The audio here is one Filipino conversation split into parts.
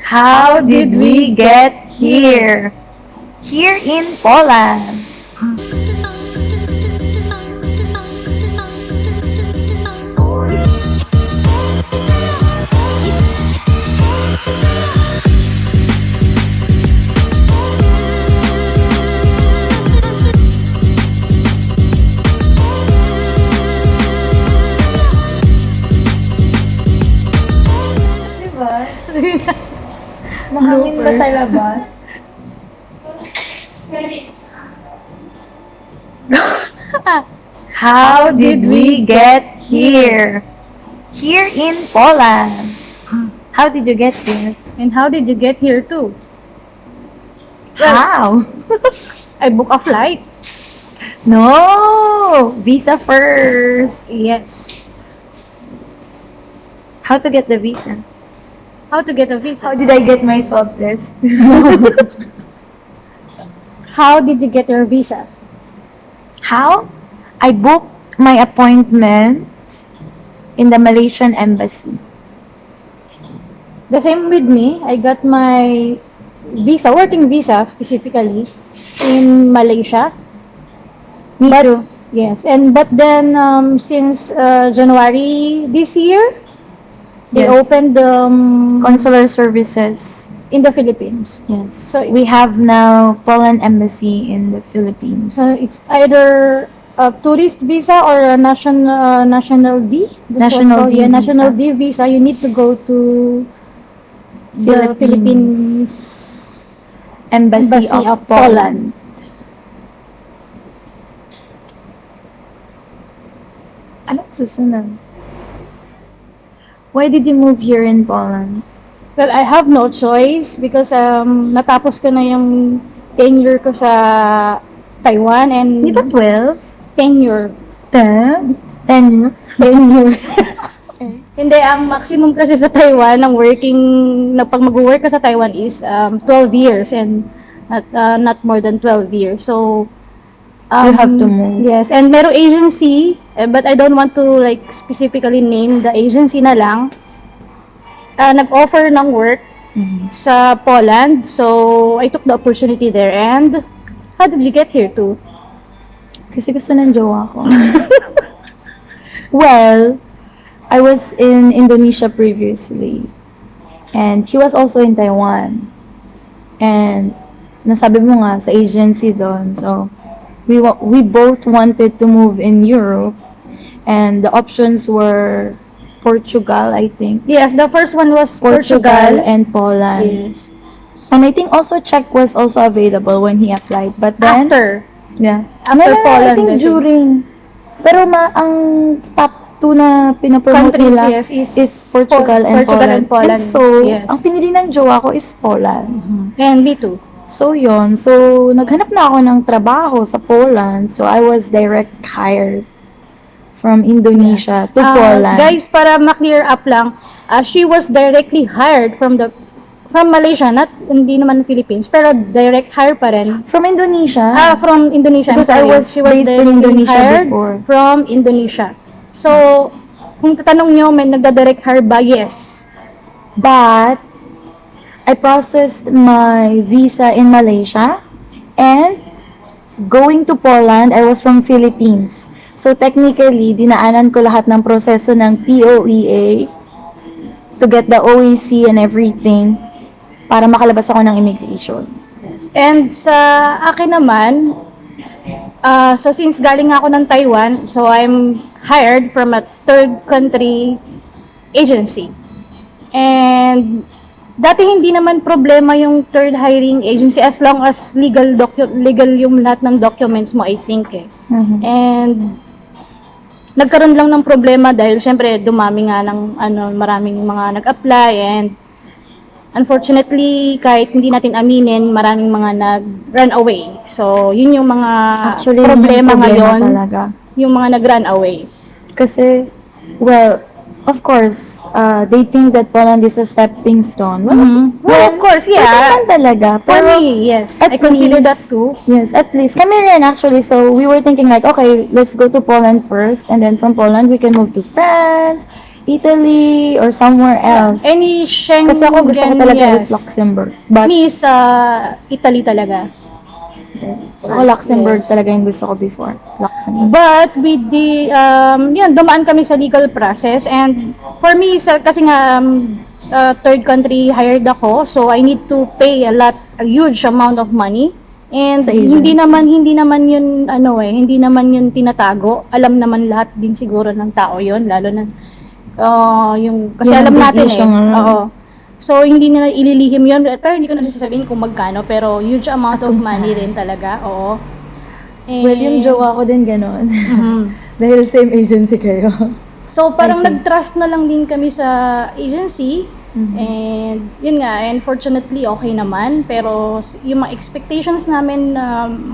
How did we get here? Here in Poland. Diba? Mahangin ba sa labas? How did we get here? Here in Poland. How did you get here? And how did you get here too? How? I booked a flight. No! Visa first. Yes. How to get the visa? How to get a visa? How did I get my swab test? How did you get your visa? How? I booked my appointment in the Malaysian embassy. The same with me. I got my visa, working visa specifically, in Malaysia. Me But- too. Yes, but then since January this year, they Yes. opened Consular services. in the Philippines. Yes. So We have now Poland embassy in the Philippines. So it's either a tourist visa or a national D. That's what National called- D yeah, national visa. D visa. You need to go to the Philippines Embassy of Poland. Ano susunod? Why did you move here in Poland? Well, I have no choice because natapos ko na yung tenure ko sa Taiwan and Di ba 12? tenure. 10? 10? Tenure. Hindi, ang maximum kasi sa Taiwan, ng working, na pag mag-work ka sa Taiwan is 12 years and not more than 12 years. So, You have to move. Yes, and merong agency, but I don't want to like specifically name the agency na lang. Nag-offer ng work Mhm. sa Poland, so I took the opportunity there. And how did you get here too? Kasi gusto ng jowa ko. Well, I was in Indonesia previously. And he was also in Taiwan. And nasabi mo nga sa agency doon. So, we both wanted to move in Europe. And the options were Portugal, I think. Yes, the first one was Portugal Portugal. and Poland. Yes. And I think also Czech was also available when he applied. But then, After. yeah. After No, Poland, I think I think. during. Pero ang top 2 na pinapromote Countries, nila yes, is Portugal and Portugal Poland. and Poland, And so, yes. ang pinili ng jowa ko is Poland. And me too. So, yun. So, naghanap na ako ng trabaho sa Poland. So, I was direct hired from Indonesia to Poland. Guys, para ma-clear up lang, she was directly hired from Malaysia, hindi naman Philippines, pero direct hire pa rin. From Indonesia. From Indonesia. I'm Because I sorry. was She was based in directly Indonesia hired before. from Indonesia. So, kung tatanong nyo, may nagda-direct hire ba? Yes. But, I processed my visa in Malaysia, and going to Poland, I was from Philippines. So, technically, dinaanan ko lahat ng proseso ng POEA to get the OEC and everything para makalabas ako ng immigration. And sa akin naman, so since galing ako ng Taiwan, so I'm hired from a third country agency. And dati hindi naman problema yung third hiring agency as long as legal yung lahat ng documents mo, I think eh. Mhm. And nagkaroon lang ng problema dahil syempre dumami nga ng maraming mga nag-apply, and unfortunately kahit hindi natin aminin, maraming mga nag-run away. So yun yung mga Actually, problema yung ngayon, talaga. yung mga nag-run away. Kasi, well, of course, they think that Poland is a stepping stone. Well, of course, Pwede yeah. naman talaga. For Pero, me, yes. at I consider least- that too. yes, at least. Kami rin actually, so we were thinking like, okay, let's go to Poland first, and then from Poland we can move to France, Italy or somewhere else. Any Schengen, Kasi ako gusto ko talaga yes. is Luxembourg. But Me is Italy talaga. ako Luxembourg Yes. talaga yung gusto ko before. Luxembourg. But with the, yun, dumaan kami sa legal process and for me, kasi nga, third country hired ako, so I need to pay a huge amount of money. And Sa agency. hindi naman yun, hindi naman yun tinatago. Alam naman lahat din siguro ng tao yun, lalo na, kasi Yung alam big natin issue eh. nga. Oo. So, hindi na ililihim yun, pero hindi ko na rin sasabihin kung magkano, pero huge amount of Kung money saan. rin talaga, oo. Well, yung jowa ko din ganon. Mhm. Dahil same agency kayo. So, parang I think. nag-trust na lang din kami sa agency. Mhm. And, yun nga, and fortunately, okay naman. Pero, yung mga expectations namin,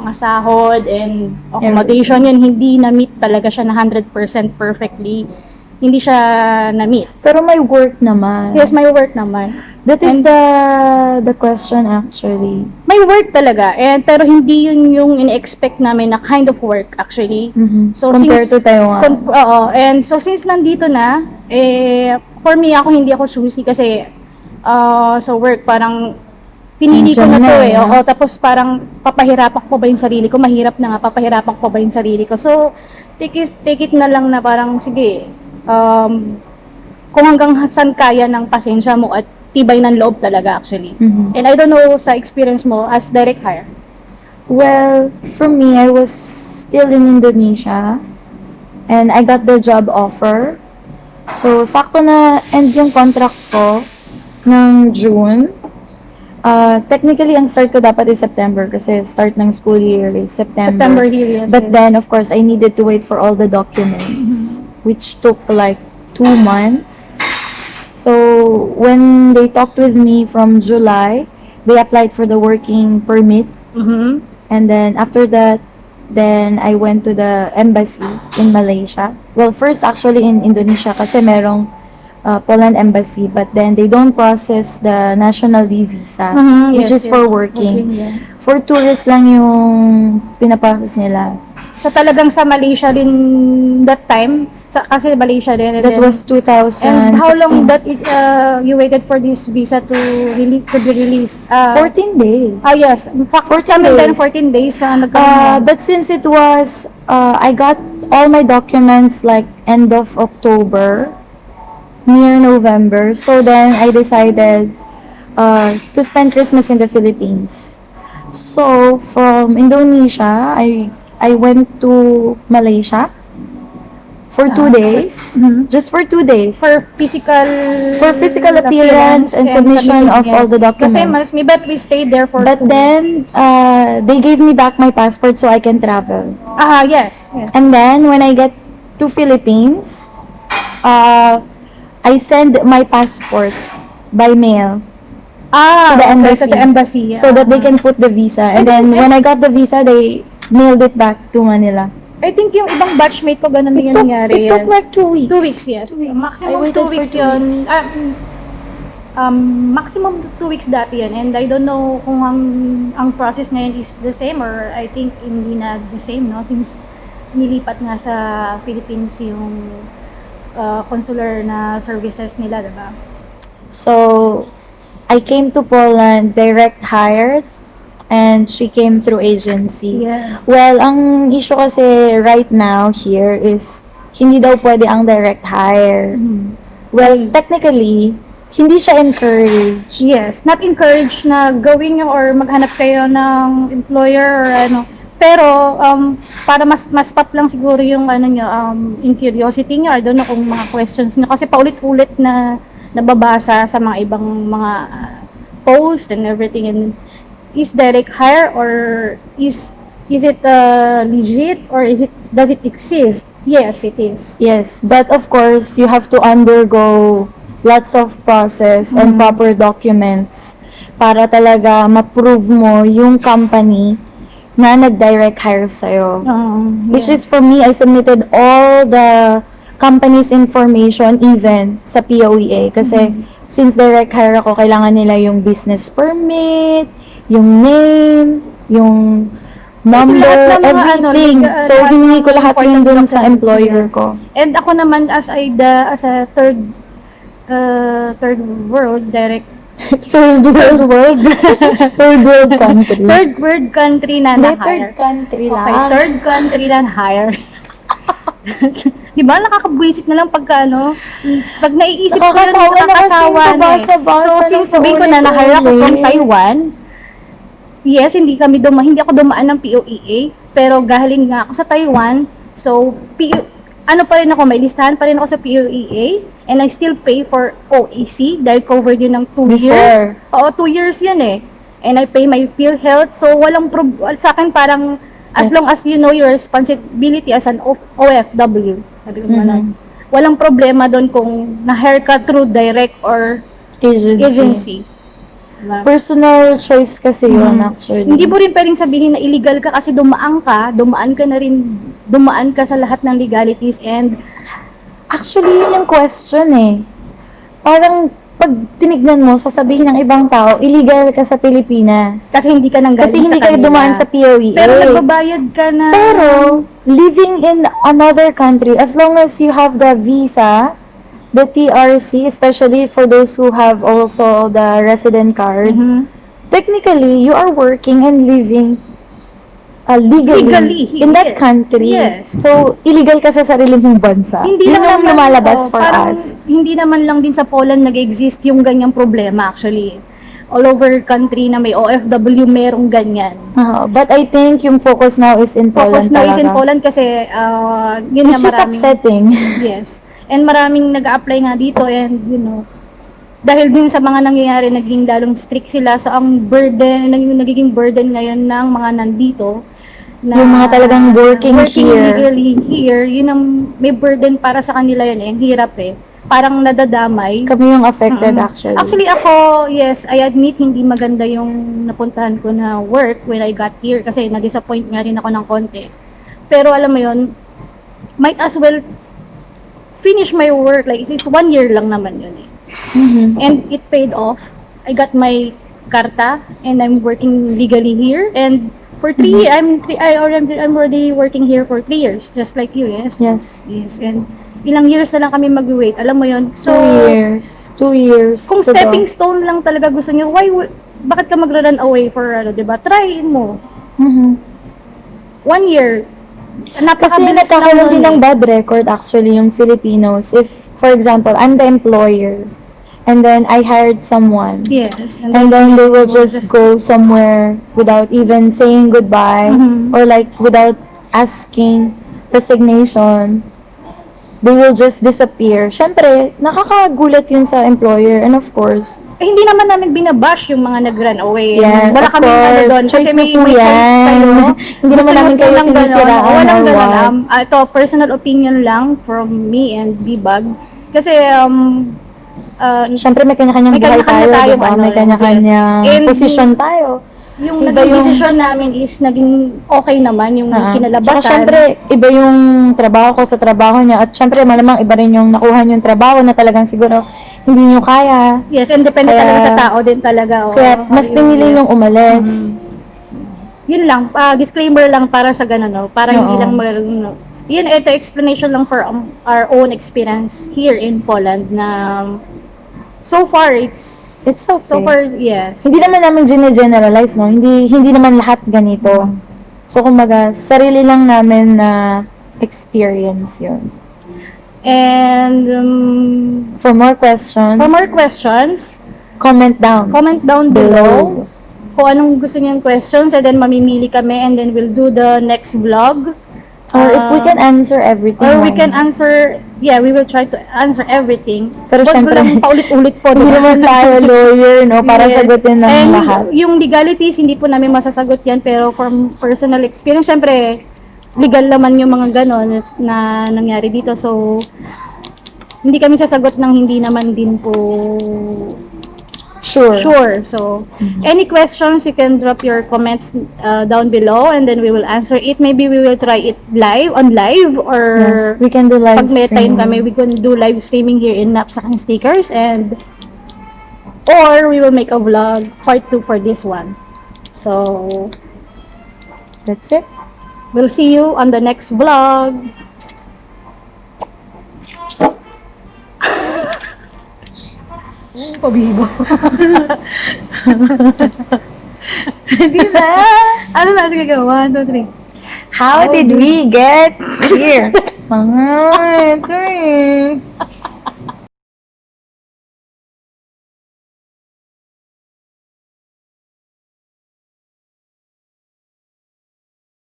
mga sahod and accommodation, yun, hindi na-meet talaga siya na 100% perfectly. Hindi siya na-meet. Pero may work naman. Yes, may work naman. That is And- the question actually. May work talaga. Pero hindi yun yung in-expect namin na kind of work, actually. So, Compared to Taiwan. Oo. And so, since nandito na, for me, hindi ako susi kasi sa work, parang pinili ko na Nandiyan to na, eh. no? Oo, tapos parang papahirapan ko ba yung sarili ko? Mahirap na nga, papahirapan ko ba yung sarili ko? So, take it na lang na parang, sige, kung hanggang saan kaya ng pasensya mo at tibay ng loob talaga actually. Mhm. And I don't know sa experience mo as direct hire. Well, for me, I was still in Indonesia and I got the job offer. So, sakto na end yung contract ko ng June. Technically, ang start ko dapat is September kasi start ng school year is September here, yes. But then, of course, I needed to wait for all the documents, which took like 2 months. So, when they talked with me from July, they applied for the working permit. Mhm. And then, after that, then I went to the embassy in Malaysia. Well, first actually in Indonesia kasi merong Poland embassy, but then they don't process the nationality visa, Mhm, which yes, is for yes. working. Yeah. For tourists lang yung pinaprocess nila. So talagang sa Malaysia din that time, kasi Malaysia din. And That then- was 2016. And how long that you waited for this visa to be released? 14 days. Yes. In fact, 14 sa amin din days. 14 days na nagkaroon. But since it was, I got all my documents like end of October, near November. So then I decided to spend Christmas in the Philippines. So from Indonesia, I went to Malaysia for 2 days. Mhm. Just for 2 days. For physical appearance and submission of all the documents. Kasi but we stayed there for But 2 then, they gave me back my passport so I can travel. yes. And then, when I get to Philippines, I send my passport by mail To the embassy. To the embassy. so that they can put the visa. And then, when I got the visa, they mailed it back to Manila. I think yung ibang batchmate ko ganun din yung nangyari. It took yes. like 2 weeks. 2 weeks, yes. 2 weeks. I Maximum waited 2 for weeks 2 yun. Maximum 2 weeks dati yun. And I don't know kung ang process ngayon is the same or I think hindi na the same, no? Since nilipat nga sa Philippines yung consular na services nila, diba? So, I came to Poland direct hired and she came through agency. Yeah. Well, ang issue kasi right now here is hindi daw pwede ang direct hire. Well, technically, hindi siya encouraged. Yes, not encouraged na gawin nyo or maghanap kayo ng employer or ano. Pero para mas pop lang siguro yung yung curiosity nyo. I don't know kung mga questions nyo kasi paulit-ulit na nababasa sa mga ibang mga post and everything. And is direct hire or is it legit or does it exist? Yes, it is. Yes, but of course, you have to undergo lots of process and proper documents para talaga ma-prove mo yung company na nag-direct hire sa'yo. Which is for me, I submitted all the company's information even sa POEA kasi since direct hire ako, kailangan nila yung business permit, yung name, yung number, lahat ng mga everything. So, lahat hiningi ng ko lahat yun important dun sa documents, employer yes. ko. And ako naman as a third world direct Third world. Third world country. third world country na Hindi, na-hire. third country lang. Okay, third country na hire. Di ba nakakabwisit na lang pagka pag naiisip ko yun, Nakakasawa na kasi yung na eh. babasa-basa So ng since sabihin ko na paulit-ulit. na-hire ako from Taiwan, yes, hindi ako dumaan ng POEA, pero galing nga ako sa Taiwan, so ano pa rin ako, may listahan pa rin ako sa POEA, and I still pay for OEC dahil covered yun ng 2 years. Oo, 2 years yun eh. And I pay my PhilHealth, so sa akin parang as Yes. long as you know your responsibility as an OFW, sabi ko naman, walang problema doon kung na-hire ka through direct or agency. Diba? Personal choice kasi yun, actually. Hindi mo rin pwedeng sabihin na illegal ka kasi dumaan ka sa lahat ng legalities and Actually, yun yung question eh. Parang, pag tinignan mo, sasabihin ng ibang tao, illegal ka sa Pilipinas. kasi hindi ka nang Kasi galing hindi sa ka kanila. dumaan sa POEA. Pero nagbabayad ka na. Pero, living in another country, as long as you have the visa, the TRC, especially for those who have also the resident card, Mhm. technically, you are working and living legally in that yes. country. Yes. So, illegal ka sa sarili mong bansa. Hindi Yun lang yung lumalabas for parang us. hindi naman lang din sa Poland nag-exist yung ganyang problema actually. All over country na may OFW merong ganyan. But I think yung focus now is in Poland Focus na is in talaga. Poland kasi yun Which nga is maraming upsetting. yes. And maraming nag-a-apply nga dito and dahil din sa mga nangyayari naging lalong strict sila so ang nagiging burden ngayon ng mga nandito na Yung mga talagang working here. legally here, yun ang may burden para sa kanila yun eh, ang hirap eh. Parang nadadamay. Kami yung affected Mm-mm. actually. Actually ako, yes, I admit hindi maganda yung napuntahan ko na work when I got here kasi na-disappoint nga rin ako ng konti. Pero alam mo yun, might as well finish my work, like it's 1 year lang naman yun eh. Mhm. And it paid off. I got my karta and I'm working legally here and for 3 years, I'm already working here for 3 years, just like you, yes? Yes. Yes, and ilang years na lang kami mag-wait, alam mo yun? So, 2 years. 2 years. kung to go. stepping stone lang talaga gusto niyo, bakit ka mag-run away for, diba? Try mo. Mhm. 1 year. Kasi Napakabilis nagkakaroon din ng eh. bad record actually yung Filipinos. If, for example, I'm the employer and then I hired someone Yes. and then they will just go somewhere without even saying goodbye Mhm. or like without asking resignation. They will just disappear. Syempre, nakakagulat yun sa employer and of course, Hindi naman namin binabash yung mga nag-run away. yes, Wala of kami course, doon. choice Kasi mo may po choice yan. kayo. Hindi naman Gusto namin nyo kayo po ng ganon. sinisiraan Walang or ganon. what. Ito, personal opinion lang from me and Bibag. Kasi, syempre may kanya-kanyang May buhay kanya-kanya tayo, tayong diba? ano, May kanya-kanyang yes. And posisyon tayo. yung Iba naging yung- decision namin is naging okay naman yung kinalabasan. Tsaka syempre, iba yung trabaho ko sa trabaho niya. At syempre, malamang iba rin yung nakuha yung trabaho na talagang siguro hindi nyo kaya. Yes, and depende Kaya- talaga sa tao din talaga. Kaya mas pinili nung umalis. Yun lang, disclaimer lang para sa ganun, no? Para hindi Oo. lang yun, ito explanation lang for our own experience here in Poland na so far It's okay. so far yes. Hindi naman namin gine-generalize, no? Hindi naman lahat ganito. So, kumbaga, sarili lang namin na experience yun. And For more questions, comment down. comment down below kung anong gusto niyong questions and then mamimili kami and then we'll do the next vlog. Or if we can answer everything. Or we why can not? answer, we will try to answer everything. Pero Huwag syempre, lang paulit-ulit po. Hindi diba? naman tayo lawyer, no? Para Yes. sagutin ng And lahat. yung legalities, hindi po namin masasagot yan, pero from personal experience, syempre, legal naman yung mga ganon na nangyari dito. So, hindi kami sasagot ng hindi naman din po sure. So, any questions, you can drop your comments down below and then we will answer it. Maybe we will try it on live or Yes, we can do live pag may time streaming. kami, we can do live streaming here in Knapsack and Stickers or we will make a vlog part 2 for this one. So, That's it. We'll see you on the next vlog. Pabibo. Di ba? Ano na? Sige ka. 1, 2, 3. How did we get here? Mga ito eh.